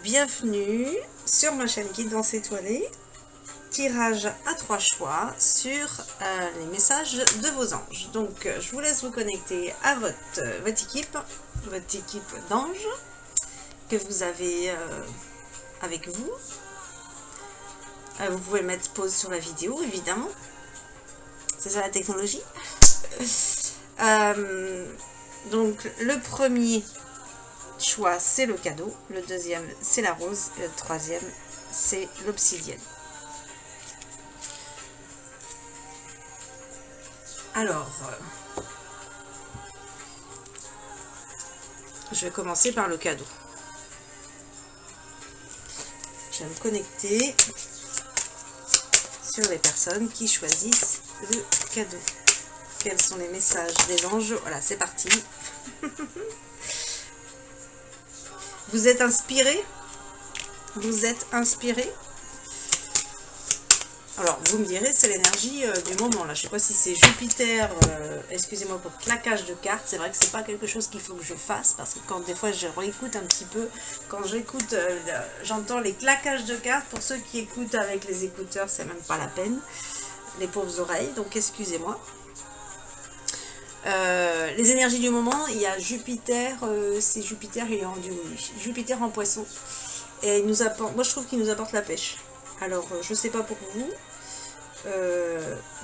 Bienvenue sur ma chaîne Guidance étoilée, tirage à 3 choix sur les messages de vos anges. Donc je vous laisse vous connecter à votre équipe d'anges que vous avez avec vous. Vous pouvez mettre pause sur la vidéo évidemment, c'est ça la technologie. Donc le premier choix c'est le cadeau, le deuxième c'est la rose et le troisième c'est l'obsidienne. Alors je vais commencer par le cadeau. Je vais me connecter sur les personnes qui choisissent le cadeau. Quels sont les messages des anges? Voilà, c'est parti. Vous êtes inspiré? Vous êtes inspiré? Alors, vous me direz, c'est l'énergie du moment. Là, je ne sais pas si c'est Jupiter. Excusez-moi pour le claquage de cartes. C'est vrai que c'est pas quelque chose qu'il faut que je fasse. Parce que quand des fois, je réécoute un petit peu. Quand j'écoute, j'entends les claquages de cartes. Pour ceux qui écoutent avec les écouteurs, c'est même pas la peine. Les pauvres oreilles. Donc, excusez-moi. Les énergies du moment, il y a Jupiter, c'est Jupiter, il est rendu Jupiter en poisson, et il nous apporte, moi je trouve qu'il nous apporte la pêche. Alors je sais pas pour vous,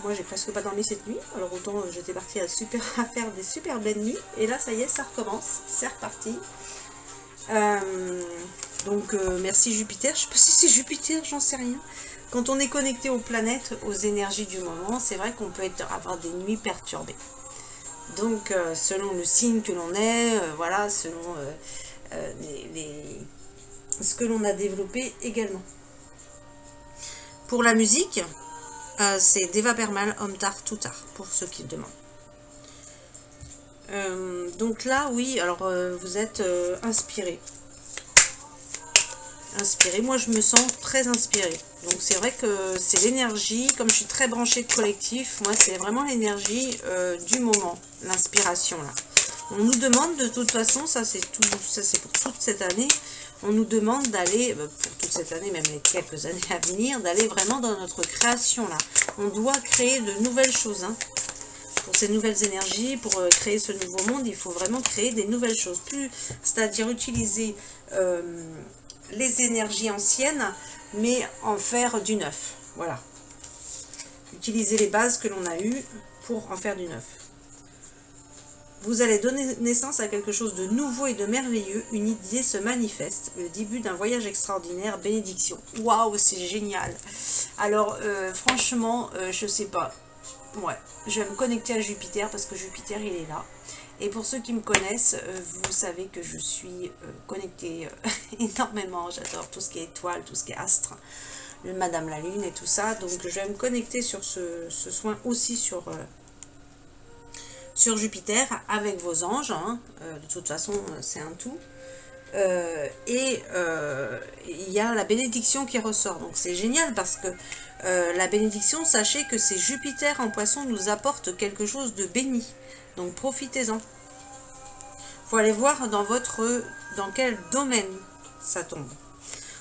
moi j'ai presque pas dormi cette nuit, alors autant j'étais partie à faire des super belles nuits, et là ça y est, ça recommence, c'est reparti. Donc merci Jupiter, je sais pas si c'est Jupiter, j'en sais rien. Quand on est connecté aux planètes, aux énergies du moment, c'est vrai qu'on peut avoir des nuits perturbées. Donc, selon le signe que l'on est, voilà, selon ce que l'on a développé également. Pour la musique, c'est Deva Permal, Omtar Toutar, pour ceux qui le demandent. Donc là, oui, alors vous êtes inspiré. Moi je me sens très inspirée. Donc c'est vrai que c'est l'énergie, comme je suis très branchée de collectif, moi c'est vraiment l'énergie du moment, l'inspiration là. On nous demande de toute façon, ça c'est pour toute cette année, on nous demande d'aller, pour toute cette année, même les quelques années à venir, d'aller vraiment dans notre création là. On doit créer de nouvelles choses, hein. Pour ces nouvelles énergies, pour créer ce nouveau monde, il faut vraiment créer des nouvelles choses. C'est-à-dire utiliser les énergies anciennes, mais en faire du neuf. Voilà. Utiliser les bases que l'on a eues pour en faire du neuf. Vous allez donner naissance à quelque chose de nouveau et de merveilleux. Une idée se manifeste. Le début d'un voyage extraordinaire. Bénédiction. Waouh, c'est génial. Alors, franchement, je sais pas. Ouais, je vais me connecter à Jupiter parce que Jupiter, il est là. Et pour ceux qui me connaissent, vous savez que je suis connectée énormément. J'adore tout ce qui est étoiles, tout ce qui est astre, le Madame la Lune et tout ça. Donc je vais me connecter sur ce soin aussi sur Jupiter avec vos anges. Hein. De toute façon, c'est un tout. Il y a la bénédiction qui ressort. Donc c'est génial parce que la bénédiction, sachez que c'est Jupiter en poisson nous apporte quelque chose de béni. Donc profitez-en. Faut aller voir dans quel domaine ça tombe.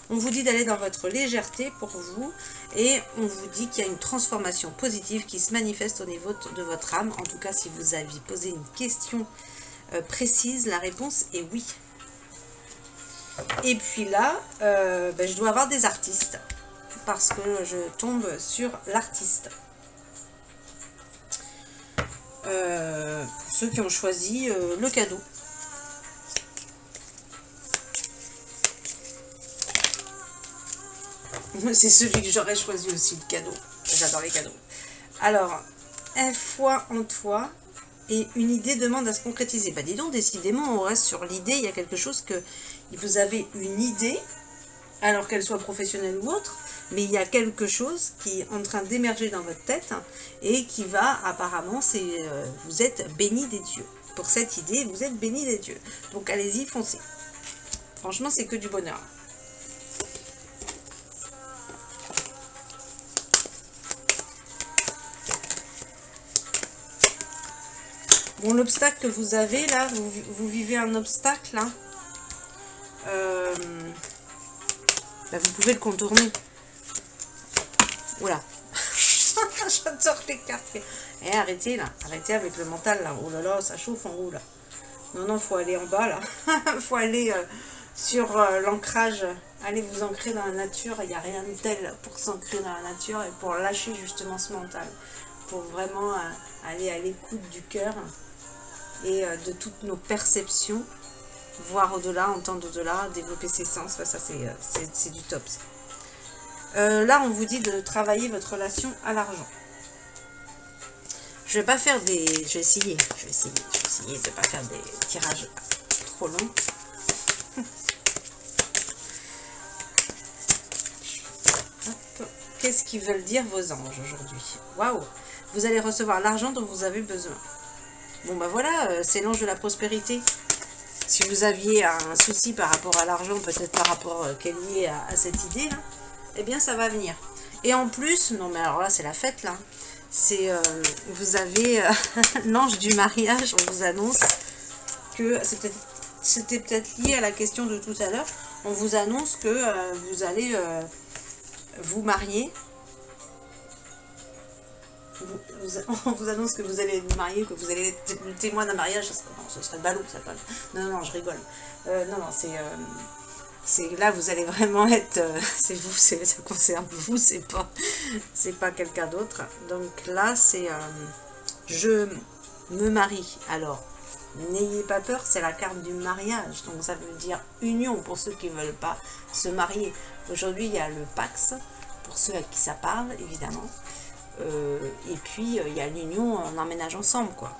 On vous dit d'aller dans votre légèreté pour vous et on vous dit qu'il y a une transformation positive qui se manifeste au niveau de votre âme. En tout cas, si vous aviez posé une question précise, la réponse est oui. Et puis là, je dois avoir des artistes parce que je tombe sur l'artiste. Pour ceux qui ont choisi le cadeau. C'est celui que j'aurais choisi aussi, le cadeau. J'adore les cadeaux. Alors, foi en toi et une idée demande à se concrétiser. Bah dis donc, décidément, on reste sur l'idée. Il y a quelque chose que vous avez une idée, alors qu'elle soit professionnelle ou autre, mais il y a quelque chose qui est en train d'émerger dans votre tête et qui va, apparemment, vous êtes béni des dieux. Pour cette idée, vous êtes béni des dieux. Donc allez-y, foncez. Franchement, c'est que du bonheur. Bon, l'obstacle que vous avez là, vous vivez un obstacle, hein. bah, vous pouvez le contourner. Voilà. J'adore les cartes. Et arrêtez là, arrêtez avec le mental là. Oh là là, ça chauffe en haut là. Non, non, faut aller en bas là. Faut aller sur l'ancrage. Allez vous ancrer dans la nature. Il n'y a rien de tel pour s'ancrer dans la nature et pour lâcher justement ce mental. Pour vraiment aller à l'écoute du cœur et de toutes nos perceptions. Voir au-delà, entendre au-delà, développer ses sens. Ça, c'est du top. Là, on vous dit de travailler votre relation à l'argent. Je vais pas faire des... Je vais essayer de ne pas faire des tirages trop longs. Qu'est-ce qu'ils veulent dire vos anges aujourd'hui? Waouh! Vous allez recevoir l'argent dont vous avez besoin. Bon, bah voilà, c'est l'ange de la prospérité. Si vous aviez un souci par rapport à l'argent, peut-être par rapport qu'elle est lié à cette idée-là, eh bien, ça va venir. Et en plus, non mais alors là, c'est la fête, là. C'est, vous avez l'ange du mariage, on vous annonce que, c'était peut-être lié à la question de tout à l'heure, on vous annonce que vous allez vous marier. On vous annonce que vous allez vous marier, que vous allez être le témoin d'un mariage. Non, ce serait ballot, ça pas. Non, non, je rigole. Non, c'est là, vous allez vraiment être... c'est vous, ça concerne vous, c'est pas quelqu'un d'autre. Donc là, c'est... je me marie. Alors, n'ayez pas peur, c'est la carte du mariage. Donc ça veut dire union pour ceux qui ne veulent pas se marier. Aujourd'hui, il y a le Pax, pour ceux à qui ça parle, évidemment. Et puis, il y a l'union, on emménage ensemble, quoi.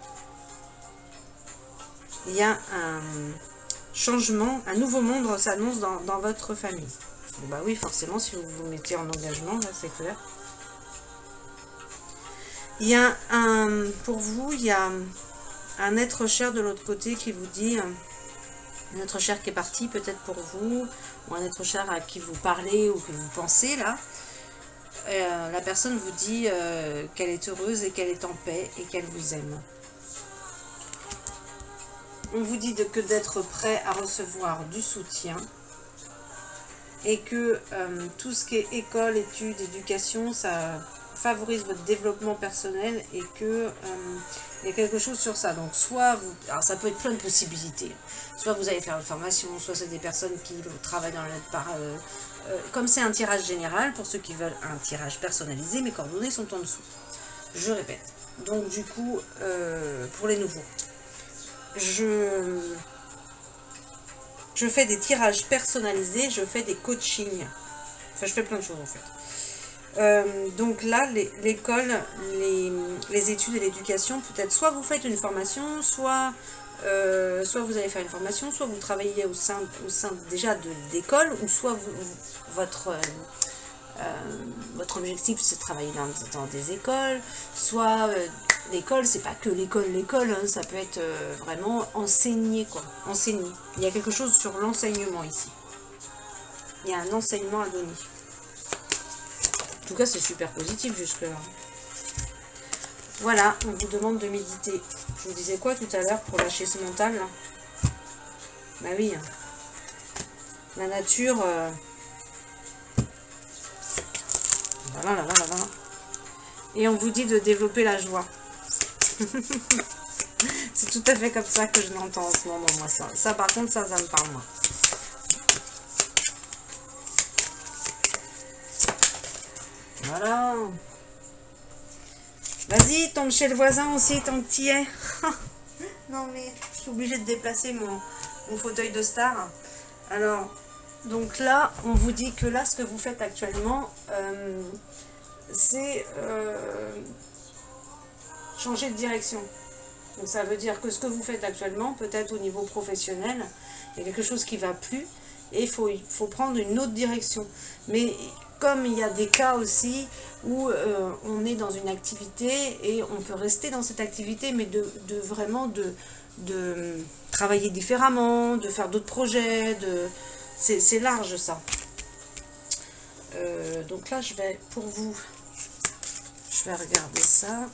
Il y a un changement, un nouveau monde s'annonce dans votre famille. Bon, bah oui, forcément, si vous vous mettez en engagement, là, c'est clair. Il y a pour vous, il y a un être cher de l'autre côté qui vous dit, un être cher qui est parti peut-être pour vous, ou un être cher à qui vous parlez ou que vous pensez, là. La personne vous dit qu'elle est heureuse et qu'elle est en paix et qu'elle vous aime. On vous dit que d'être prêt à recevoir du soutien et que tout ce qui est école, études, éducation, ça favorise votre développement personnel et que il y a quelque chose sur ça. Donc soit vous, alors ça peut être plein de possibilités. Soit vous allez faire une formation, soit c'est des personnes qui travaillent dans le comme c'est un tirage général, pour ceux qui veulent un tirage personnalisé, mes coordonnées sont en dessous. Je répète. Donc du coup, pour les nouveaux, je fais des tirages personnalisés, je fais des coachings. Enfin, je fais plein de choses en fait. Donc là, l'école, les études et l'éducation, peut-être soit vous faites une formation, soit vous allez faire une formation, soit vous travaillez au sein déjà d'école, ou soit votre objectif c'est de travailler dans des écoles, soit l'école, c'est pas que l'école, hein, ça peut être vraiment enseigner, quoi. Enseigner. Il y a quelque chose sur l'enseignement ici. Il y a un enseignement à donner. En tout cas, c'est super positif jusque-là. Voilà, on vous demande de méditer. Je vous disais quoi tout à l'heure pour lâcher ce mental là? Bah oui. La nature... Voilà. Et on vous dit de développer la joie. C'est tout à fait comme ça que je l'entends en ce moment, moi. Ça par contre, ça me parle, moi. Voilà. Vas-y, tombe chez le voisin aussi, tant que t'y es. Non, mais je suis obligée de déplacer mon fauteuil de star. Alors, donc là, on vous dit que là, ce que vous faites actuellement, c'est changer de direction. Donc ça veut dire que ce que vous faites actuellement, peut-être au niveau professionnel, il y a quelque chose qui ne va plus et il faut prendre une autre direction. Mais comme il y a des cas aussi où on est dans une activité et on peut rester dans cette activité, mais vraiment de travailler différemment, de faire d'autres projets, c'est large ça. Donc là, je vais regarder ça.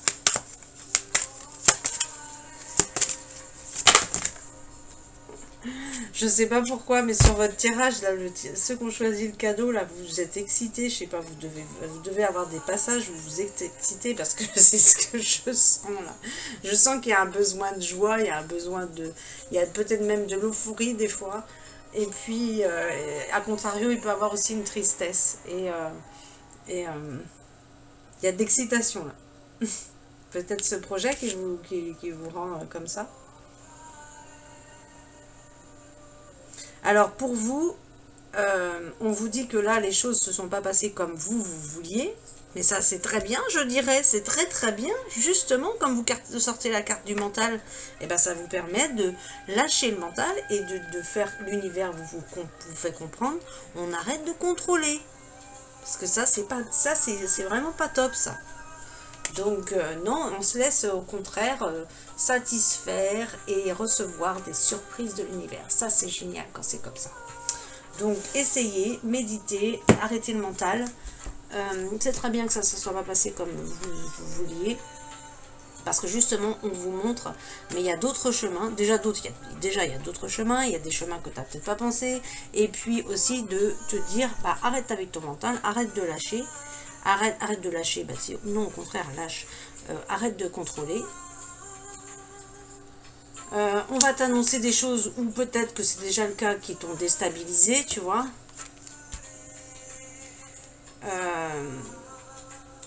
Je sais pas pourquoi, mais sur votre tirage, là, ceux qui ont choisi le cadeau, là, vous êtes excités. Je sais pas, vous devez avoir des passages où vous êtes excités parce que c'est ce que je sens là. Je sens qu'il y a un besoin de joie, il y a un besoin de. Il y a peut-être même de l'euphorie des fois. Et puis, à contrario, il peut y avoir aussi une tristesse. Et il y a de l'excitation là. Peut-être ce projet qui vous rend comme ça. Alors pour vous, on vous dit que là les choses ne se sont pas passées comme vous vouliez, mais ça c'est très bien, je dirais, c'est très très bien. Justement, comme vous sortez la carte du mental, et ben ça vous permet de lâcher le mental et de faire l'univers vous fait comprendre. On arrête de contrôler, parce que ça c'est vraiment pas top ça. Donc non, on se laisse au contraire satisfaire et recevoir des surprises de l'univers. Ça c'est génial quand c'est comme ça. Donc essayez, méditez, arrêtez le mental. C'est très bien que ça ne se soit pas passé comme vous vouliez. Parce que justement, on vous montre, mais il y a d'autres chemins. Déjà, il y a d'autres chemins. Il y a des chemins que tu n'as peut-être pas pensé. Et puis aussi de te dire, bah, arrête avec ton mental, arrête de lâcher. Arrête de lâcher, bah, non au contraire, lâche, arrête de contrôler. On va t'annoncer des choses où peut-être que c'est déjà le cas qui t'ont déstabilisé, tu vois.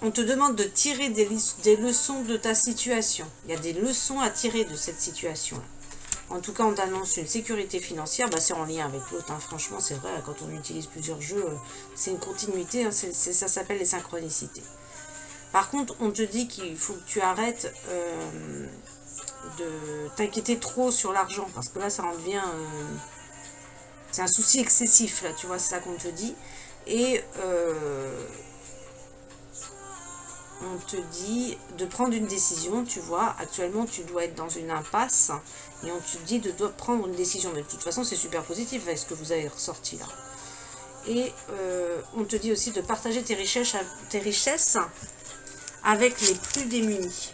On te demande de tirer des leçons de ta situation. Il y a des leçons à tirer de cette situation-là. En tout cas, on t'annonce une sécurité financière. Bah, c'est en lien avec l'autre. Hein. Franchement, c'est vrai, quand on utilise plusieurs jeux, c'est une continuité. Hein. Ça s'appelle les synchronicités. Par contre, on te dit qu'il faut que tu arrêtes de t'inquiéter trop sur l'argent. Parce que là, ça en devient... c'est un souci excessif, là, tu vois, c'est ça qu'on te dit. Et... on te dit de prendre une décision, tu vois, actuellement tu dois être dans une impasse et on te dit de prendre une décision, mais de toute façon c'est super positif avec ce que vous avez ressorti là. Et on te dit aussi de partager tes richesses avec les plus démunis.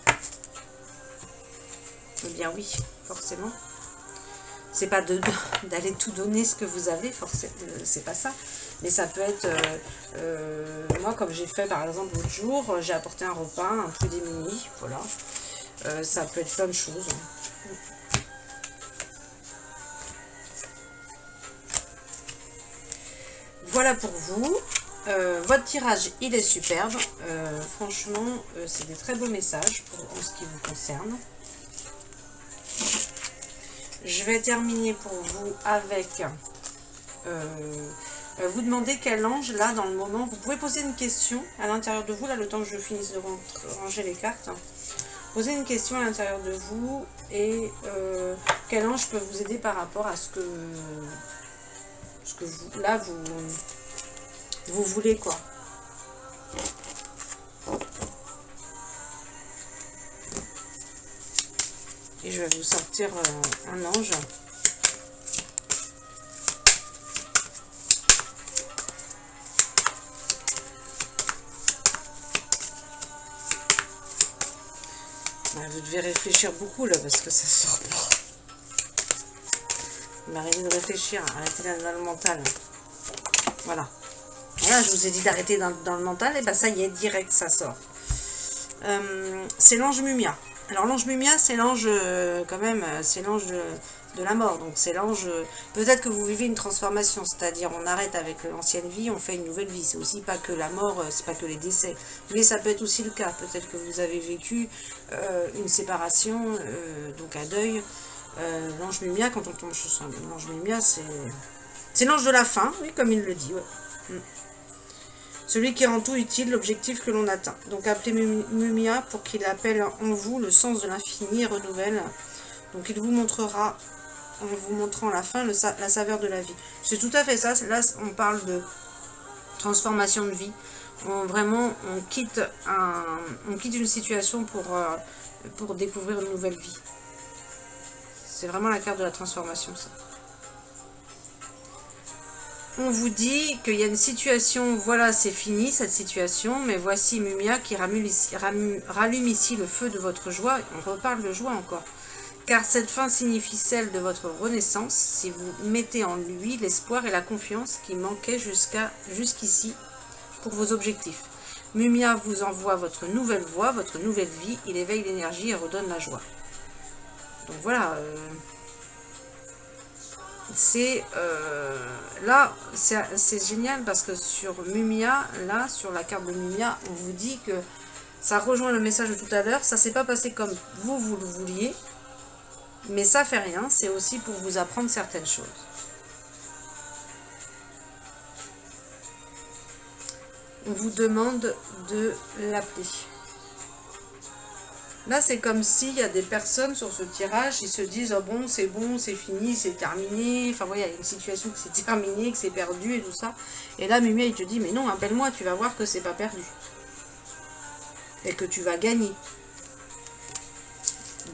Eh bien oui, forcément. C'est pas d'aller tout donner ce que vous avez, forcément, c'est pas ça. Mais ça peut être, moi comme j'ai fait par exemple l'autre jour, j'ai apporté un repas un peu démuni, voilà. Ça peut être plein de choses. Voilà pour vous. Votre tirage, il est superbe. Franchement, c'est des très beaux messages en ce qui vous concerne. Je vais terminer pour vous avec... vous demandez quel ange, là, dans le moment, vous pouvez poser une question à l'intérieur de vous, là, le temps que je finisse de ranger les cartes. Posez une question à l'intérieur de vous et quel ange peut vous aider par rapport à ce que vous, là, vous voulez, quoi. Et je vais vous sortir un ange. Vous devez réfléchir beaucoup là parce que ça sort pas. Mais arrêtez de réfléchir, arrêtez dans le mental. Voilà. Voilà, je vous ai dit d'arrêter dans le mental, et ben ça y est, direct ça sort. C'est l'ange Mumia. Alors l'ange Mumia, c'est l'ange quand même, c'est l'ange de la mort. Donc c'est l'ange, peut-être que vous vivez une transformation, c'est-à-dire on arrête avec l'ancienne vie, on fait une nouvelle vie. C'est aussi pas que la mort, c'est pas que les décès, mais ça peut être aussi le cas. Peut-être que vous avez vécu une séparation, donc un deuil. L'ange Mumia, quand on tombe sur l'ange Mumia, c'est l'ange de la fin, oui, comme il le dit. Ouais. Celui qui rend tout utile, l'objectif que l'on atteint. Donc appelez Mumia pour qu'il appelle en vous le sens de l'infini et renouvelle. Donc il vous montrera, en vous montrant la fin, la saveur de la vie. C'est tout à fait ça. Là, on parle de transformation de vie. Vraiment, on quitte une situation pour découvrir une nouvelle vie. C'est vraiment la carte de la transformation, ça. On vous dit qu'il y a une situation, voilà, c'est fini cette situation, mais voici Mumia qui rallume ici le feu de votre joie. On reparle de joie encore. Car cette fin signifie celle de votre renaissance si vous mettez en lui l'espoir et la confiance qui manquaient jusqu'ici pour vos objectifs. Mumia vous envoie votre nouvelle voie, votre nouvelle vie. Il éveille l'énergie et redonne la joie. Donc voilà. Là, c'est génial parce que sur Mumia, là, sur la carte de Mumia, on vous dit que ça rejoint le message de tout à l'heure. Ça s'est pas passé comme vous le vouliez. Mais ça fait rien, c'est aussi pour vous apprendre certaines choses. On vous demande de l'appeler. Là, c'est comme s'il y a des personnes sur ce tirage qui se disent « Oh bon, c'est fini, c'est terminé. » Enfin, voilà, il y a une situation qui s'est terminée, que c'est perdu et tout ça. Et là, Mumia, il te dit « Mais non, appelle-moi, tu vas voir que c'est pas perdu. Et que tu vas gagner. »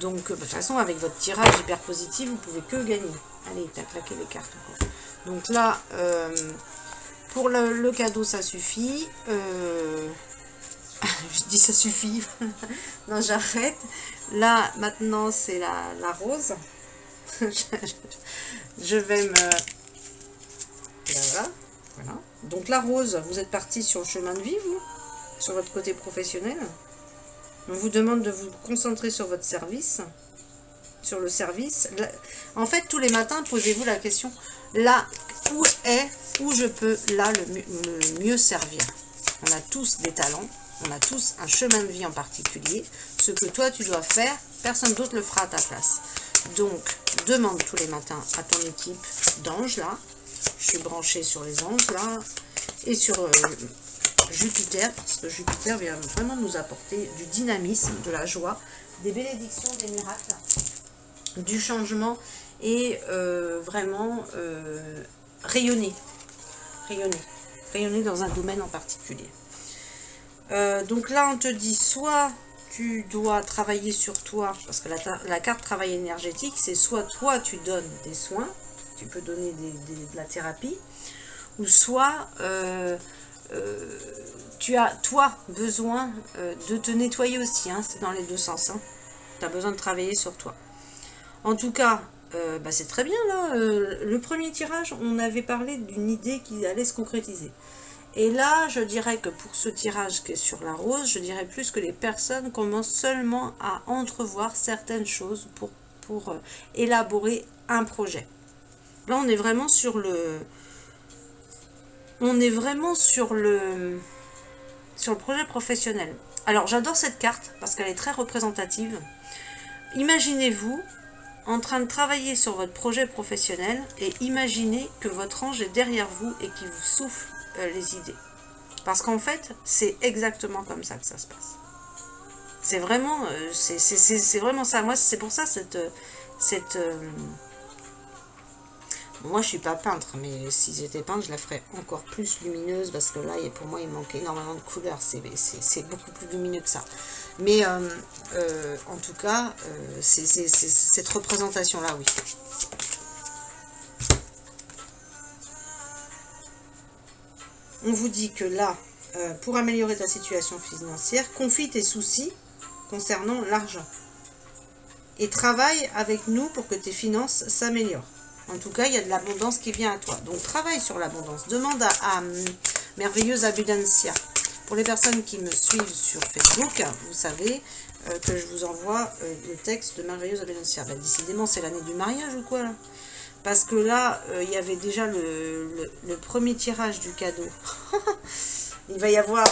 Donc, de toute façon, avec votre tirage hyper positif, vous pouvez que gagner. Allez, t'as claqué les cartes encore. Donc là, pour le cadeau, ça suffit. Je dis ça suffit. Non, j'arrête. Là, maintenant, c'est la rose. Je vais me... Voilà. Donc la rose, vous êtes parti sur le chemin de vie, vous, sur votre côté professionnel. On vous demande de vous concentrer sur votre service, sur le service. En fait, tous les matins, posez-vous la question, là, où je peux, là, le mieux servir. On a tous des talents, on a tous un chemin de vie en particulier. Ce que toi, tu dois faire, personne d'autre le fera à ta place. Donc, demande tous les matins à ton équipe d'anges, là. Je suis branchée sur les anges, là, et sur... Jupiter, parce que Jupiter vient vraiment nous apporter du dynamisme, de la joie, des bénédictions, des miracles, du changement et vraiment rayonner dans un domaine en particulier. Donc là, on te dit soit tu dois travailler sur toi, parce que la carte travail énergétique, c'est soit toi tu donnes des soins, tu peux donner de la thérapie, ou soit... tu as, toi, besoin de te nettoyer aussi, hein, c'est dans les deux sens. Hein. Tu as besoin de travailler sur toi. En tout cas, c'est très bien, là. Le premier tirage, on avait parlé d'une idée qui allait se concrétiser. Et là, je dirais que pour ce tirage qui est sur la rose, je dirais plus que les personnes commencent seulement à entrevoir certaines choses pour élaborer un projet. Là, on est vraiment sur le... sur le projet professionnel. Alors, j'adore cette carte parce qu'elle est très représentative. Imaginez-vous en train de travailler sur votre projet professionnel et imaginez que votre ange est derrière vous et qui vous souffle les idées. Parce qu'en fait, c'est exactement comme ça que ça se passe. C'est vraiment, c'est vraiment ça. Moi, c'est pour ça moi, je suis pas peintre, mais si j'étais peintre, je la ferais encore plus lumineuse parce que là, pour moi, il manque énormément de couleurs. C'est beaucoup plus lumineux que ça. Mais en tout cas, c'est cette représentation-là, oui. On vous dit que là, pour améliorer ta situation financière, confie tes soucis concernant l'argent. Et travaille avec nous pour que tes finances s'améliorent. En tout cas, il y a de l'abondance qui vient à toi. Donc, travaille sur l'abondance. Demande à Merveilleuse Abundancia. Pour les personnes qui me suivent sur Facebook, vous savez que je vous envoie le texte de Merveilleuse Abundancia. Ben, décidément, c'est l'année du mariage ou quoi, là? Parce que là, il y avait déjà le premier tirage du cadeau. Il va y avoir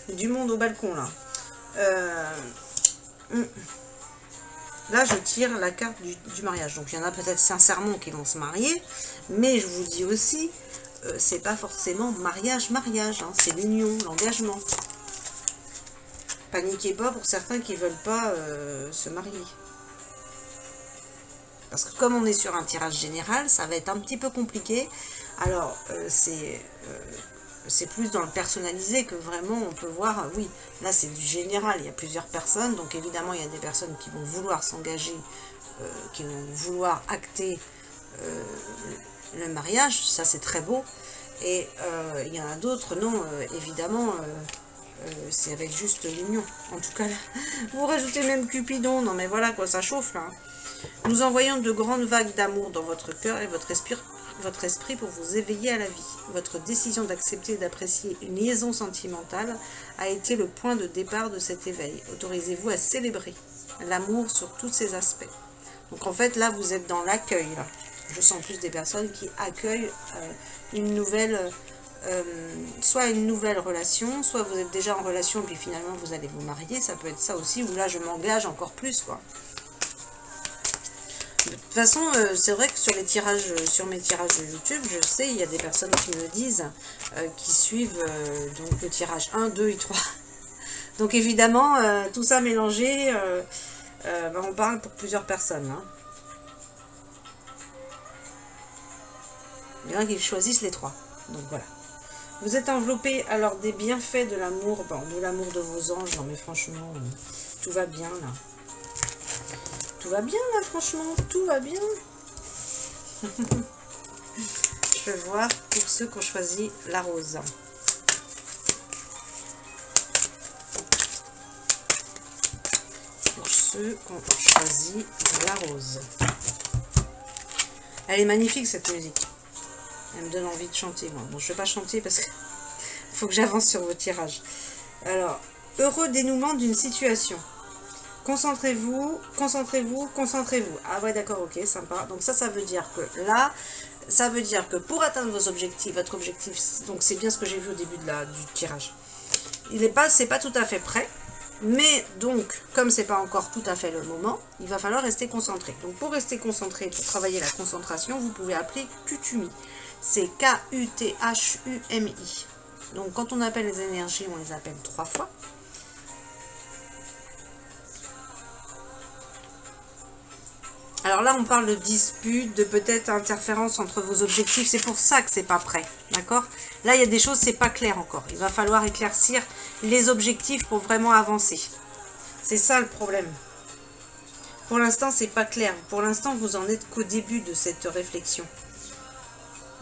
du monde au balcon, là. Là, je tire la carte du mariage. Donc, il y en a peut-être sincèrement qui vont se marier. Mais je vous dis aussi, c'est pas forcément mariage, hein, c'est l'union, l'engagement. Paniquez pas pour certains qui veulent pas se marier. Parce que comme on est sur un tirage général, ça va être un petit peu compliqué. Alors, c'est plus dans le personnalisé que vraiment on peut voir, oui, là c'est du général, il y a plusieurs personnes, donc évidemment il y a des personnes qui vont vouloir s'engager, qui vont vouloir acter le mariage, ça c'est très beau, et il y en a d'autres, non, évidemment, c'est avec juste l'union, en tout cas là, vous rajoutez même Cupidon, non mais voilà quoi, ça chauffe là. Nous envoyons de grandes vagues d'amour dans votre cœur et votre esprit pour vous éveiller à la vie. Votre décision d'accepter et d'apprécier une liaison sentimentale a été le point de départ de cet éveil. Autorisez-vous à célébrer l'amour sur tous ses aspects. Donc en fait, là, vous êtes dans l'accueil. Je sens plus des personnes qui accueillent une nouvelle... soit une nouvelle relation, soit vous êtes déjà en relation et puis finalement vous allez vous marier, ça peut être ça aussi, ou là je m'engage encore plus, quoi. De toute façon, c'est vrai que sur les tirages, sur mes tirages de YouTube, je sais, il y a des personnes qui me disent, qui suivent donc le tirage 1, 2 et 3. Donc évidemment, tout ça mélangé, on parle pour plusieurs personnes. Hein. Il y en a qui choisissent les 3. Donc voilà. Vous êtes enveloppé alors des bienfaits de l'amour, de l'amour de vos anges. Non mais franchement, tout va bien là. Tout va bien là, franchement, tout va bien. Je vais voir pour ceux qui ont choisi la rose. Pour ceux qui ont choisi la rose. Elle est magnifique cette musique. Elle me donne envie de chanter, moi. Bon, je ne vais pas chanter parce qu'il faut que j'avance sur vos tirages. Alors, heureux dénouement d'une situation. Concentrez-vous, concentrez-vous, concentrez-vous. Ah ouais, d'accord, ok, sympa. Donc ça veut dire que là, ça veut dire que pour atteindre vos objectifs, votre objectif, donc c'est bien ce que j'ai vu au début du tirage. C'est pas tout à fait prêt. Mais donc, comme c'est pas encore tout à fait le moment, il va falloir rester concentré. Donc pour rester concentré, pour travailler la concentration, vous pouvez appeler Kutumi. C'est K-U-T-H-U-M-I. Donc quand on appelle les énergies, on les appelle 3 fois. Alors là, on parle de dispute, de peut-être interférence entre vos objectifs. C'est pour ça que c'est pas prêt, d'accord? Là, il y a des choses, c'est pas clair encore. Il va falloir éclaircir les objectifs pour vraiment avancer. C'est ça le problème. Pour l'instant, c'est pas clair. Pour l'instant, vous en êtes qu'au début de cette réflexion.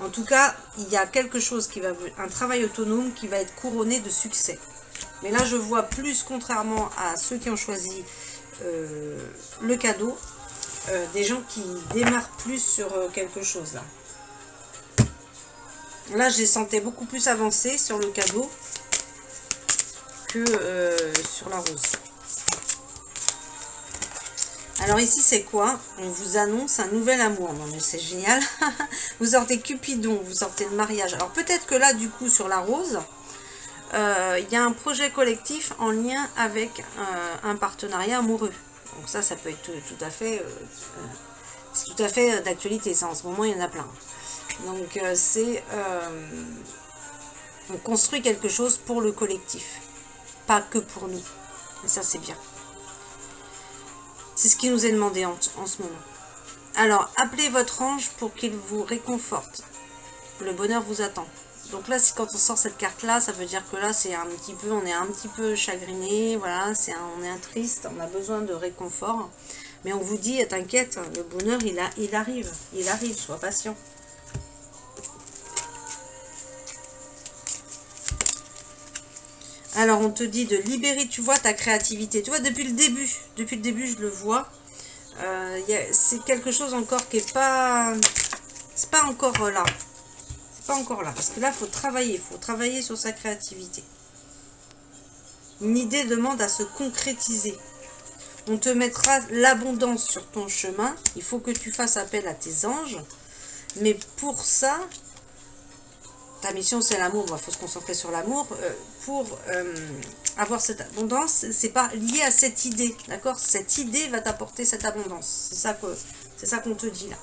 En tout cas, il y a quelque chose qui va, un travail autonome qui va être couronné de succès. Mais là, je vois plus, contrairement à ceux qui ont choisi le cadeau, des gens qui démarrent plus sur quelque chose là. Là, je les sentais beaucoup plus avancés sur le cadeau que sur la rose. Alors ici, c'est quoi? On vous annonce un nouvel amour. Non mais c'est génial. Vous sortez Cupidon, vous sortez le mariage. Alors peut-être que là, du coup, sur la rose, il y a un projet collectif en lien avec un partenariat amoureux. Donc ça peut être tout à fait, c'est tout à fait d'actualité. Ça, en ce moment, il y en a plein. Donc on construit quelque chose pour le collectif, pas que pour nous. Et ça, c'est bien. C'est ce qui nous est demandé en ce moment. Alors, appelez votre ange pour qu'il vous réconforte. Le bonheur vous attend. Donc là, quand on sort cette carte-là, ça veut dire que là, c'est un petit peu, on est un petit peu chagriné, voilà, on est un triste, on a besoin de réconfort. Mais on vous dit, t'inquiète, le bonheur, il arrive, sois patient. Alors, on te dit de libérer, tu vois, ta créativité. Tu vois, depuis le début, je le vois. C'est quelque chose encore qui est pas... C'est pas encore là. C'est pas encore là. Parce que là, il faut travailler sur sa créativité. Une idée demande à se concrétiser. On te mettra l'abondance sur ton chemin. Il faut que tu fasses appel à tes anges. Mais pour ça... Ta mission, c'est l'amour. Il faut se concentrer sur l'amour. Pour avoir cette abondance, c'est pas lié à cette idée. D'accord? Cette idée va t'apporter cette abondance. C'est ça qu'on te dit là.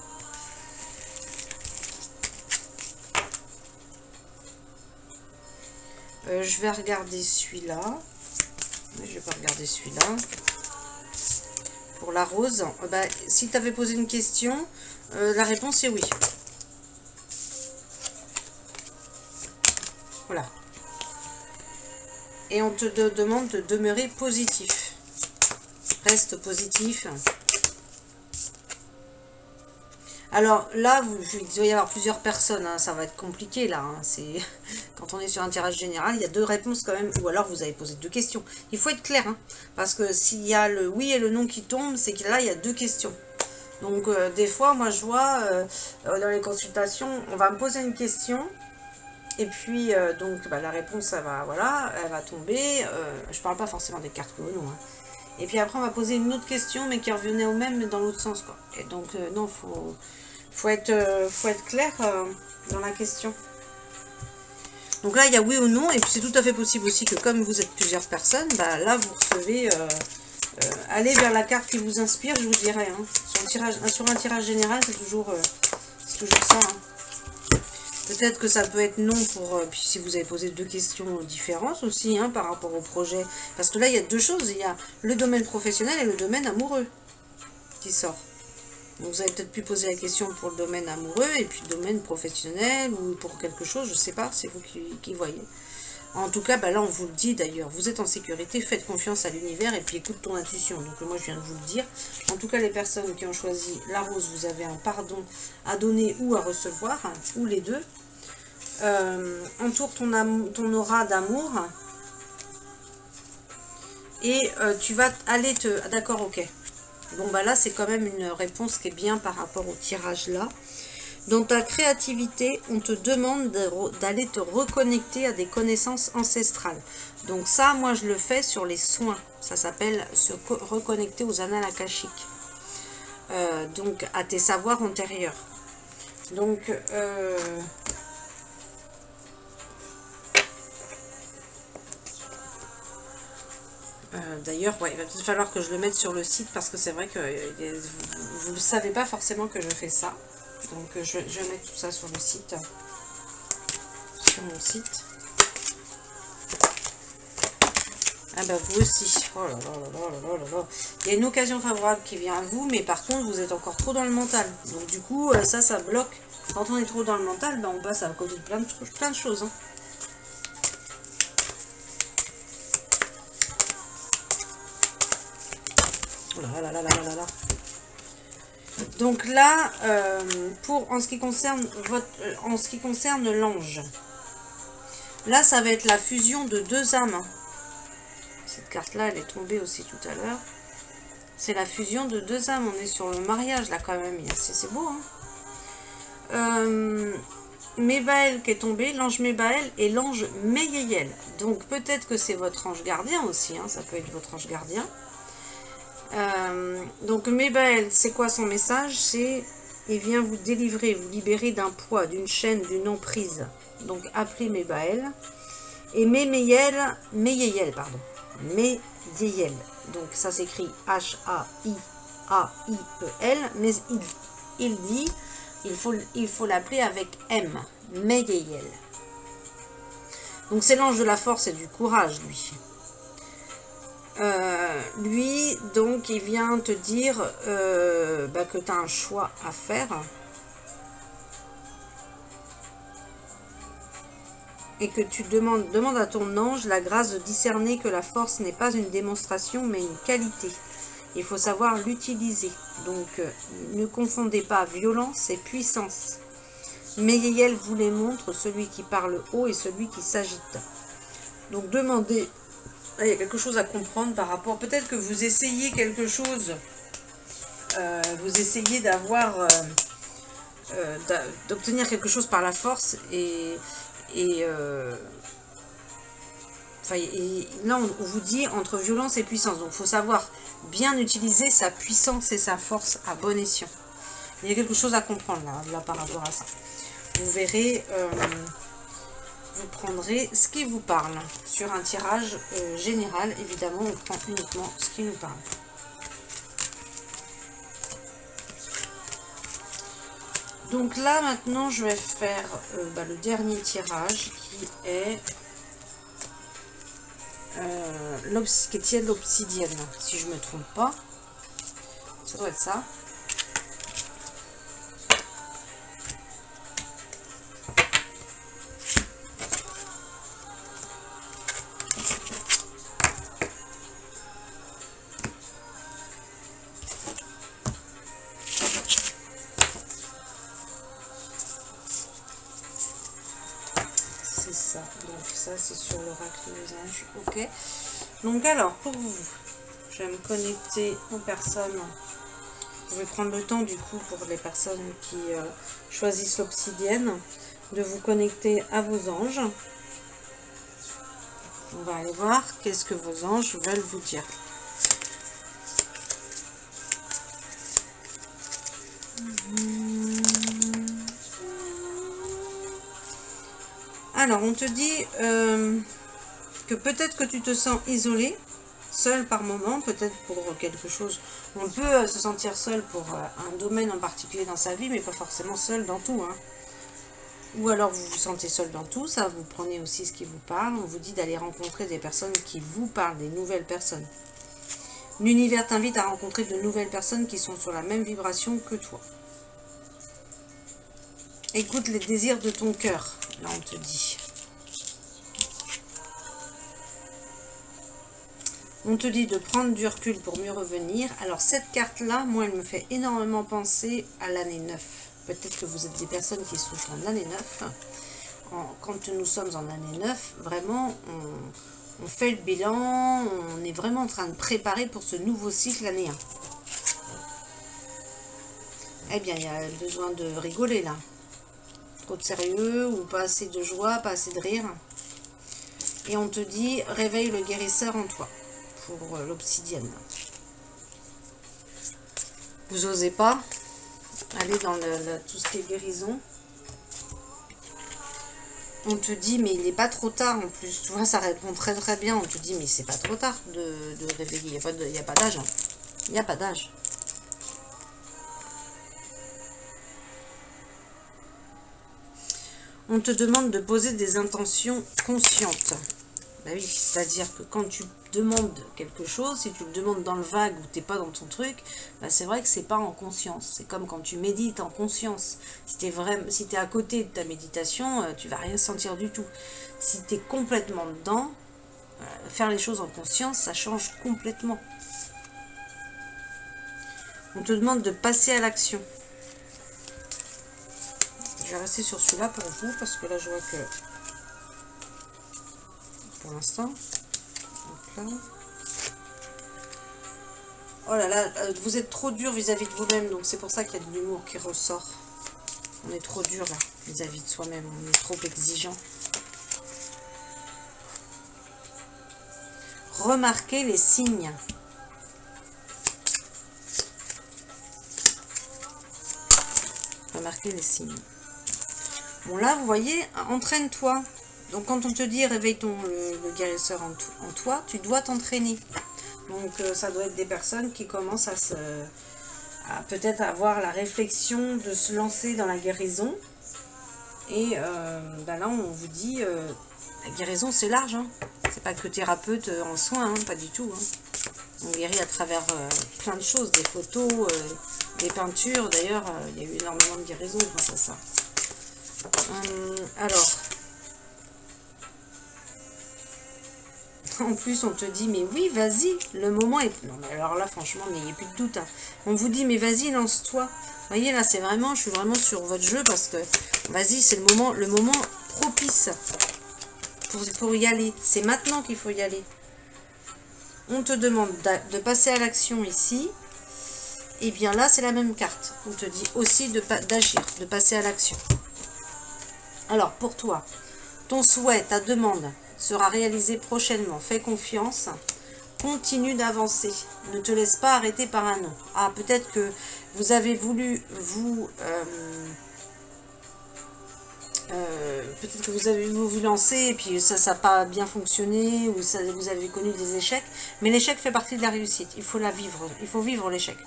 Je vais regarder celui-là. Je vais pas regarder celui-là. Pour la rose. Si tu avais posé une question, la réponse est oui. Voilà. Et on te demande de demeurer positif. Reste positif. Alors là, il doit y avoir plusieurs personnes. Hein, ça va être compliqué là. Hein, quand on est sur un tirage général, il y a 2 réponses quand même. Ou alors vous avez posé 2 questions. Il faut être clair. Hein, parce que s'il y a le oui et le non qui tombent, c'est que là, il y a 2 questions. Donc des fois, moi je vois dans les consultations, on va me poser une question et puis donc bah, la réponse, elle va tomber. Je parle pas forcément des cartes que non. Hein. Et puis après, on va poser une autre question, mais qui revenait au même, mais dans l'autre sens, quoi. Et donc non, faut être clair dans la question. Donc là, il y a oui ou non, et puis c'est tout à fait possible aussi que comme vous êtes plusieurs personnes, bah, là, vous recevez... allez vers la carte qui vous inspire, je vous dirais. Hein. Sur un tirage général, c'est toujours ça. Hein. Peut-être que ça peut être non pour... puis si vous avez posé 2 questions différentes aussi hein, par rapport au projet. Parce que là, il y a 2 choses. Il y a le domaine professionnel et le domaine amoureux qui sort. Donc, vous avez peut-être pu poser la question pour le domaine amoureux et puis le domaine professionnel ou pour quelque chose, je ne sais pas. C'est vous qui voyez. En tout cas, bah là, on vous le dit d'ailleurs. Vous êtes en sécurité, faites confiance à l'univers et puis écoute ton intuition. Donc moi, je viens de vous le dire. En tout cas, les personnes qui ont choisi la rose, vous avez un pardon à donner ou à recevoir, hein, ou les deux. Entoure ton aura d'amour. Et tu vas aller te... D'accord, ok. Bon, bah là, c'est quand même une réponse qui est bien par rapport au tirage là. Dans ta créativité, on te demande d'aller te reconnecter à des connaissances ancestrales. Donc ça, moi, je le fais sur les soins. Ça s'appelle se reconnecter aux annales akashiques. Donc, à tes savoirs antérieurs. Donc, d'ailleurs, ouais, il va peut-être falloir que je le mette sur le site parce que c'est vrai que vous ne savez pas forcément que je fais ça. Donc je vais mettre tout ça sur le site, sur mon site. Ah bah vous aussi. Oh là là là là là là. Il y a une occasion favorable qui vient à vous, mais par contre vous êtes encore trop dans le mental. Donc du coup ça bloque. Quand on est trop dans le mental, bah, on passe à côté de plein de choses. Hein. Oh là là là là là là. Donc là, en ce qui concerne l'ange, là ça va être la fusion de 2 âmes. Cette carte-là, elle est tombée aussi tout à l'heure. C'est la fusion de 2 âmes. On est sur le mariage là quand même. C'est beau. Hein. Mébaël qui est tombé, l'ange Mébaël et l'ange Meyeyel. Donc peut-être que c'est votre ange gardien aussi. Hein, ça peut être votre ange gardien. Donc Mébaël, c'est quoi son message? C'est il vient vous délivrer, vous libérer d'un poids, d'une chaîne, d'une emprise. Donc appelez Mébaël. Et Meyeyel, pardon. Meyeyel. Donc ça s'écrit H-A-I-A-I-E-L. Mais il dit, il faut l'appeler avec M. Meyeyel. Donc c'est l'ange de la force et du courage, lui. Lui, donc, il vient te dire que tu as un choix à faire. Et que tu demandes à ton ange la grâce de discerner que la force n'est pas une démonstration, mais une qualité. Il faut savoir l'utiliser. Donc, ne confondez pas violence et puissance. Meyeyel vous les montre, celui qui parle haut et celui qui s'agite. Donc, demandez... Il y a quelque chose à comprendre par rapport... Peut-être que vous essayez quelque chose... vous essayez d'avoir... d'obtenir quelque chose par la force et là, on vous dit entre violence et puissance. Donc, il faut savoir bien utiliser sa puissance et sa force à bon escient. Il y a quelque chose à comprendre là par rapport à ça. Vous verrez... vous prendrez ce qui vous parle. Sur un tirage général, évidemment, on prend uniquement ce qui nous parle. Donc là, maintenant, je vais faire le dernier tirage qui est l'obsidienne, si je ne me trompe pas. Ça doit être ça. C'est sur l'oracle des anges. Ok. Donc alors, pour vous, je vais me connecter aux personnes pouvez prendre le temps du coup pour les personnes qui choisissent l'obsidienne de vous connecter à vos anges. On va aller voir qu'est-ce que vos anges veulent vous dire. Alors, on te dit que peut-être que tu te sens isolé, seul par moment, peut-être pour quelque chose. On peut se sentir seul pour un domaine en particulier dans sa vie, mais pas forcément seul dans tout. Hein. Ou alors vous vous sentez seul dans tout, ça vous prenez aussi ce qui vous parle. On vous dit d'aller rencontrer des personnes qui vous parlent, des nouvelles personnes. L'univers t'invite à rencontrer de nouvelles personnes qui sont sur la même vibration que toi. Écoute les désirs de ton cœur, là on te dit. On te dit de prendre du recul pour mieux revenir. Alors cette carte-là, moi, elle me fait énormément penser à l'année 9. Peut-être que vous êtes des personnes qui sont en année 9. Quand nous sommes en année 9, vraiment, on fait le bilan, on est vraiment en train de préparer pour ce nouveau cycle année 1. Eh bien, il y a besoin de rigoler là. Trop de sérieux ou pas assez de joie, pas assez de rire. Et on te dit, réveille le guérisseur en toi. Pour l'obsidienne. Vous osez pas aller dans tout ce qui est guérison. On te dit, mais il n'est pas trop tard en plus. Tu vois, ça répond très très bien. On te dit, mais c'est pas trop tard de réveiller. Il n'y a pas d'âge. Hein. Il n'y a pas d'âge. On te demande de poser des intentions conscientes. Bah oui, c'est-à-dire que quand tu demandes quelque chose, si tu le demandes dans le vague ou tu n'es pas dans ton truc, bah c'est vrai que c'est pas en conscience. C'est comme quand tu médites en conscience. Si tu es à côté de ta méditation, tu vas rien sentir du tout. Si tu es complètement dedans, faire les choses en conscience, ça change complètement. On te demande de passer à l'action. Je vais rester sur celui-là pour vous, parce que là je vois que pour l'instant. Oh là là, vous êtes trop dur vis-à-vis de vous-même, donc c'est pour ça qu'il y a de l'humour qui ressort. On est trop dur là, vis-à-vis de soi-même, on est trop exigeant. Remarquez les signes. Remarquez les signes. Bon là, vous voyez, entraîne-toi. Donc quand on te dit réveille le guérisseur en toi, tu dois t'entraîner. Donc ça doit être des personnes qui commencent à peut-être avoir la réflexion de se lancer dans la guérison. Et ben là on vous dit, la guérison c'est large. Hein. C'est pas que thérapeute en soins, hein, pas du tout. Hein. On guérit à travers plein de choses, des photos, des peintures. D'ailleurs, il y a eu énormément de guérisons grâce à ça. Alors... En plus, on te dit, mais oui, vas-y, le moment est... Non, mais alors là, franchement, n'ayez plus de doute. Hein. On vous dit, mais vas-y, lance-toi. Vous voyez, là, c'est vraiment... Je suis vraiment sur votre jeu parce que, vas-y, c'est le moment propice pour y aller. C'est maintenant qu'il faut y aller. On te demande de passer à l'action ici. Et bien là, c'est la même carte. On te dit aussi d'agir, de passer à l'action. Alors, pour toi, ton souhait, ta demande... sera réalisé prochainement. Fais confiance. Continue d'avancer. Ne te laisse pas arrêter par un non. Ah, peut-être que vous avez voulu peut-être que vous avez vous lancer et puis ça n'a pas bien fonctionné ou ça, vous avez connu des échecs. Mais l'échec fait partie de la réussite. Il faut la vivre. Il faut vivre l'échec.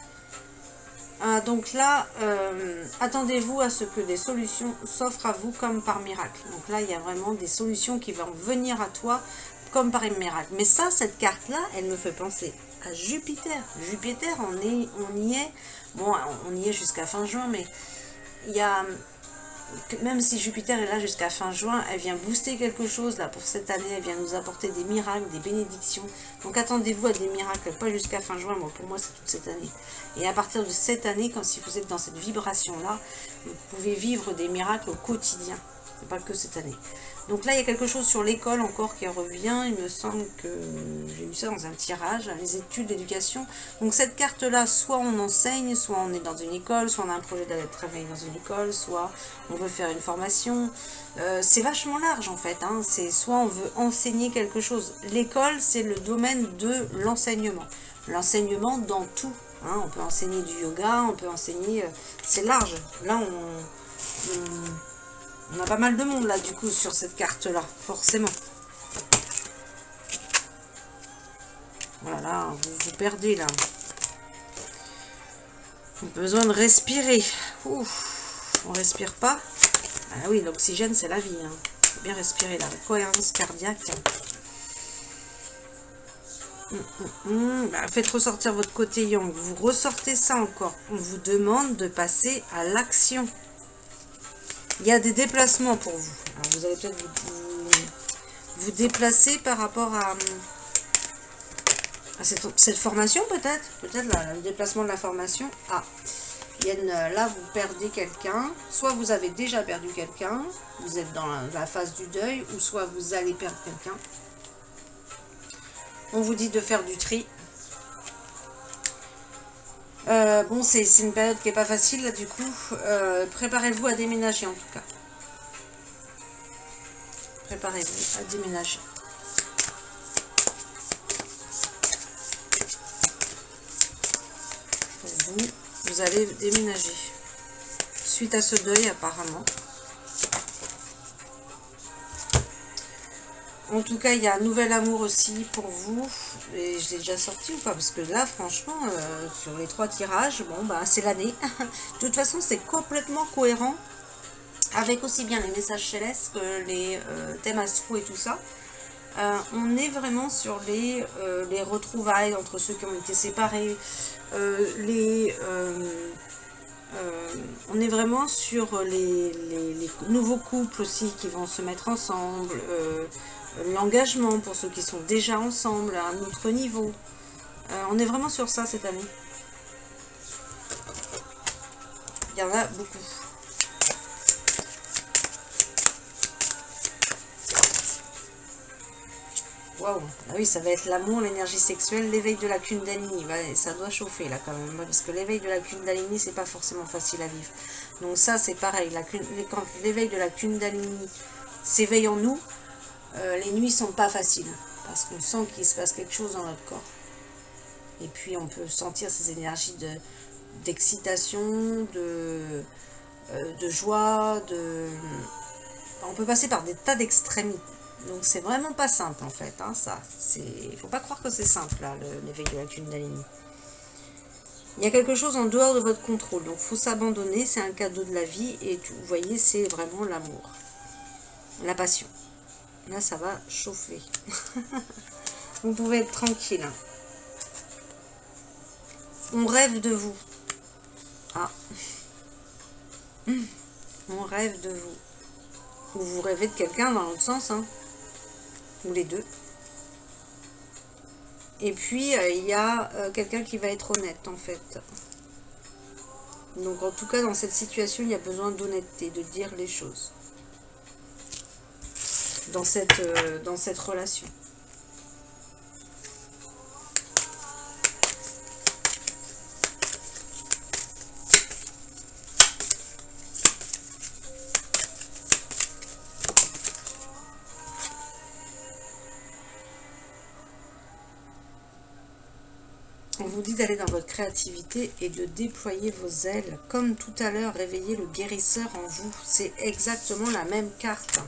Donc là, attendez-vous à ce que des solutions s'offrent à vous comme par miracle. Donc là, il y a vraiment des solutions qui vont venir à toi comme par miracle. Mais ça, cette carte-là, elle me fait penser à Jupiter. Jupiter, on y est. Bon, on y est jusqu'à fin juin, mais il y a... Même si Jupiter est là jusqu'à fin juin, elle vient booster quelque chose là pour cette année, elle vient nous apporter des miracles, des bénédictions. Donc attendez-vous à des miracles, pas jusqu'à fin juin, moi pour moi c'est toute cette année. Et à partir de cette année, si vous êtes dans cette vibration là, vous pouvez vivre des miracles au quotidien. C'est pas que cette année. Donc là, il y a quelque chose sur l'école encore qui revient. Il me semble que j'ai vu ça dans un tirage, les études, l'éducation. Donc cette carte-là, soit on enseigne, soit on est dans une école, soit on a un projet d'aller travailler dans une école, soit on veut faire une formation. C'est vachement large en fait. Hein. C'est soit on veut enseigner quelque chose. L'école, c'est le domaine de l'enseignement. L'enseignement dans tout. Hein. On peut enseigner du yoga, on peut enseigner... c'est large. Là, on a pas mal de monde là du coup sur cette carte là, forcément. Voilà, vous perdez là. On a besoin de respirer. Ouf, on respire pas. Ah oui, l'oxygène c'est la vie. Hein. Faut bien respirer là. Cohérence cardiaque. Bah, faites ressortir votre côté yang. Vous ressortez ça encore. On vous demande de passer à l'action. Il y a des déplacements pour vous. Alors vous allez peut-être vous déplacer par rapport à cette formation peut-être. Peut-être le déplacement de la formation. Ah, là vous perdez quelqu'un. Soit vous avez déjà perdu quelqu'un. Vous êtes dans la phase du deuil. Ou soit vous allez perdre quelqu'un. On vous dit de faire du tri. Bon, c'est une période qui n'est pas facile, là, du coup. Préparez-vous à déménager, en tout cas. Préparez-vous à déménager. Vous allez déménager. Suite à ce deuil, apparemment. En tout cas, il y a un nouvel amour aussi pour vous. Et je l'ai déjà sorti ou pas? Parce que là, franchement, sur les 3 tirages, bon, bah, c'est l'année. De toute façon, c'est complètement cohérent avec aussi bien les messages célestes que les thèmes astro et tout ça. On est vraiment sur les retrouvailles entre ceux qui ont été séparés. On est vraiment sur les nouveaux couples aussi qui vont se mettre ensemble. L'engagement pour ceux qui sont déjà ensemble à un autre niveau. On est vraiment sur ça cette année. Il y en a beaucoup. Waouh. Ah oui, ça va être l'amour, l'énergie sexuelle, l'éveil de la Kundalini. Ouais, ça doit chauffer là quand même. Parce que l'éveil de la Kundalini, c'est pas forcément facile à vivre. Donc ça, c'est pareil. Quand l'éveil de la Kundalini s'éveille en nous, les nuits sont pas faciles. Parce qu'on sent qu'il se passe quelque chose dans notre corps. Et puis on peut sentir ces énergies d'excitation, de joie, on peut passer par des tas d'extrémités. Donc c'est vraiment pas simple en fait. Hein, ça, il faut pas croire que c'est simple là, l'éveil de la Kundalini. Il y a quelque chose en dehors de votre contrôle. Donc il faut s'abandonner, c'est un cadeau de la vie. Et vous voyez, c'est vraiment l'amour. La passion. Là, ça va chauffer. Vous pouvez être tranquille. On rêve de vous. Ah. On rêve de vous. Ou vous rêvez de quelqu'un dans l'autre sens. Hein. Ou les deux. Et puis, il y a quelqu'un qui va être honnête, en fait. Donc, en tout cas, dans cette situation, il y a besoin d'honnêteté, de dire les choses. Dans cette relation. On vous dit d'aller dans votre créativité et de déployer vos ailes. Comme tout à l'heure, réveiller le guérisseur en vous. C'est exactement la même carte.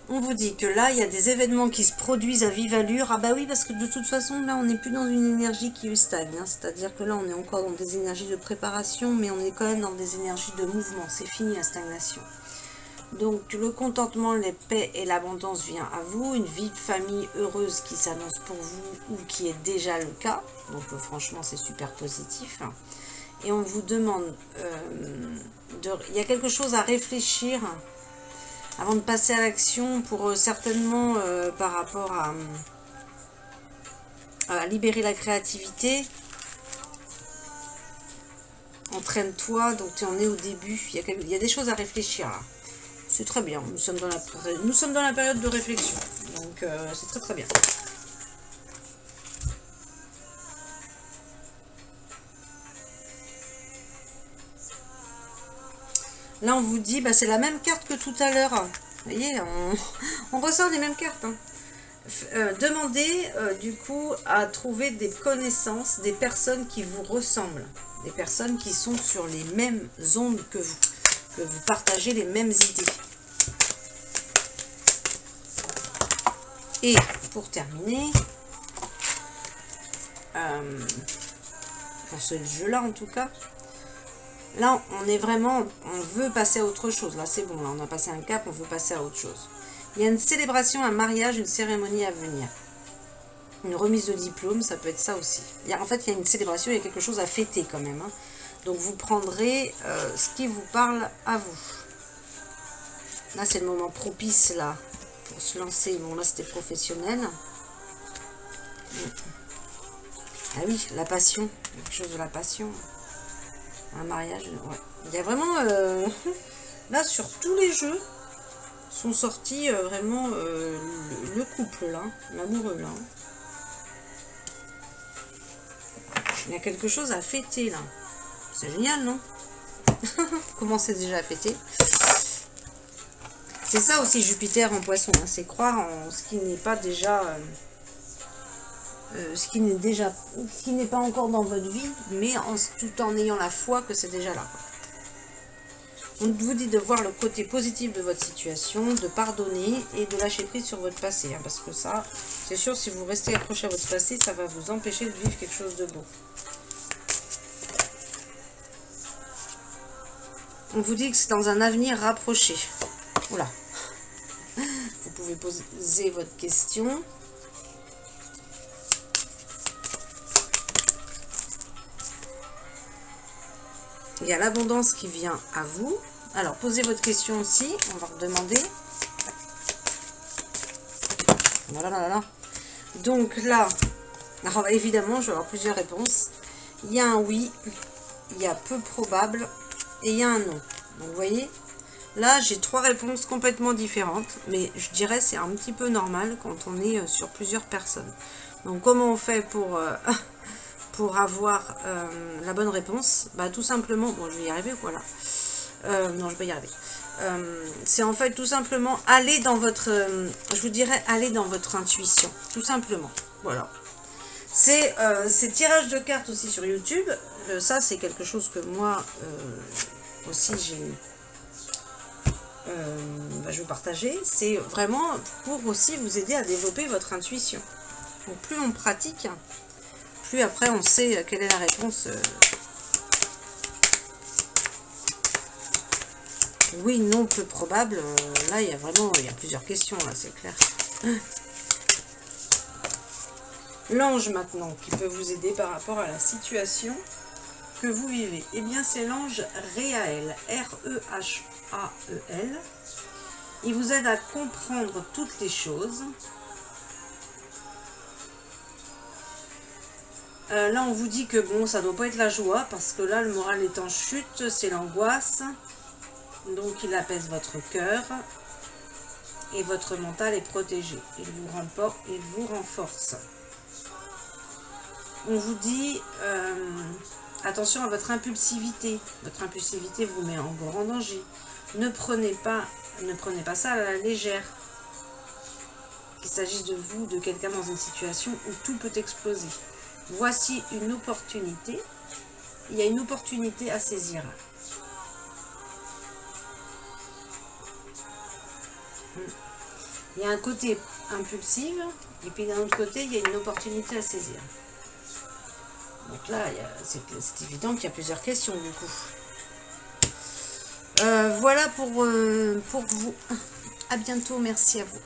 On vous dit que là, il y a des événements qui se produisent à vive allure. Ah bah oui, parce que de toute façon, là, on n'est plus dans une énergie qui stagne. Hein. C'est-à-dire que là, on est encore dans des énergies de préparation, mais on est quand même dans des énergies de mouvement. C'est fini la stagnation. Donc, le contentement, les paix et l'abondance vient à vous. Une vie de famille heureuse qui s'annonce pour vous ou qui est déjà le cas. Donc, franchement, c'est super positif. Et on vous demande... il y a quelque chose à réfléchir... Avant de passer à l'action, pour certainement par rapport à libérer la créativité. Entraîne-toi, donc tu en es au début. Il y a des choses à réfléchir là. C'est très bien, nous sommes dans la période de réflexion. Donc c'est très très bien. Là on vous dit, bah, c'est la même carte que tout à l'heure. Vous voyez, on ressort les mêmes cartes. Hein. Demandez du coup à trouver des connaissances, des personnes qui vous ressemblent. Des personnes qui sont sur les mêmes ondes que vous partagez les mêmes idées. Et pour terminer, pour ce jeu-là en tout cas, là on est vraiment, on veut passer à autre chose. Là c'est bon, là on a passé un cap, on veut passer à autre chose. Il y a une célébration, un mariage, une cérémonie à venir. Une remise de diplôme, ça peut être ça aussi. En fait, il y a une célébration, il y a quelque chose à fêter quand même. Hein. Donc, vous prendrez ce qui vous parle à vous. Là, c'est le moment propice, là, pour se lancer. Bon, là, c'était professionnel. Ah oui, la passion. Quelque chose de la passion. Un mariage, ouais. Il y a vraiment... là, sur tous les jeux, sont sortis vraiment le couple, là. L'amoureux, là. Il y a quelque chose à fêter là. C'est génial, non? Comment c'est déjà à fêter? C'est ça aussi Jupiter en poisson. Hein. C'est croire en ce qui n'est pas déjà... ce qui n'est pas encore dans votre vie, mais tout en ayant la foi que c'est déjà là. On vous dit de voir le côté positif de votre situation, de pardonner et de lâcher prise sur votre passé. Hein, parce que ça, c'est sûr, si vous restez accroché à votre passé, ça va vous empêcher de vivre quelque chose de beau. On vous dit que c'est dans un avenir rapproché. Oula. Vous pouvez poser votre question. Il y a l'abondance qui vient à vous. Alors, posez votre question aussi. On va redemander. Voilà. Donc là, alors évidemment, je vais avoir plusieurs réponses. Il y a un oui, il y a peu probable et il y a un non. Donc, vous voyez, là, j'ai 3 réponses complètement différentes. Mais je dirais c'est un petit peu normal quand on est sur plusieurs personnes. Donc, comment on fait pour... pour avoir la bonne réponse, bah, tout simplement, bon je vais y arriver voilà, non je vais y arriver, c'est en fait tout simplement aller dans votre, je vous dirais aller dans votre intuition, tout simplement, voilà. C'est ces tirages de cartes aussi sur YouTube, ça c'est quelque chose que moi aussi je veux partager, c'est vraiment pour aussi vous aider à développer votre intuition. Donc plus on pratique, plus après on sait quelle est la réponse. Oui, non, peu probable. Là, il y a vraiment plusieurs questions, là, c'est clair. L'ange maintenant, qui peut vous aider par rapport à la situation que vous vivez. Eh bien, c'est l'ange Réaël, R-E-H-A-E-L. Il vous aide à comprendre toutes les choses. Là, on vous dit que bon, ça doit pas être la joie, parce que là, le moral est en chute, c'est l'angoisse. Donc, il apaise votre cœur et votre mental est protégé. Il vous renforce. On vous dit attention à votre impulsivité. Votre impulsivité vous met en grand danger. Ne prenez pas ça à la légère. Qu'il s'agisse de vous, de quelqu'un dans une situation où tout peut exploser. Voici une opportunité. Il y a une opportunité à saisir. Il y a un côté impulsif et puis d'un autre côté, il y a une opportunité à saisir. Donc là, c'est évident qu'il y a plusieurs questions du coup. Voilà pour vous. À bientôt, merci à vous.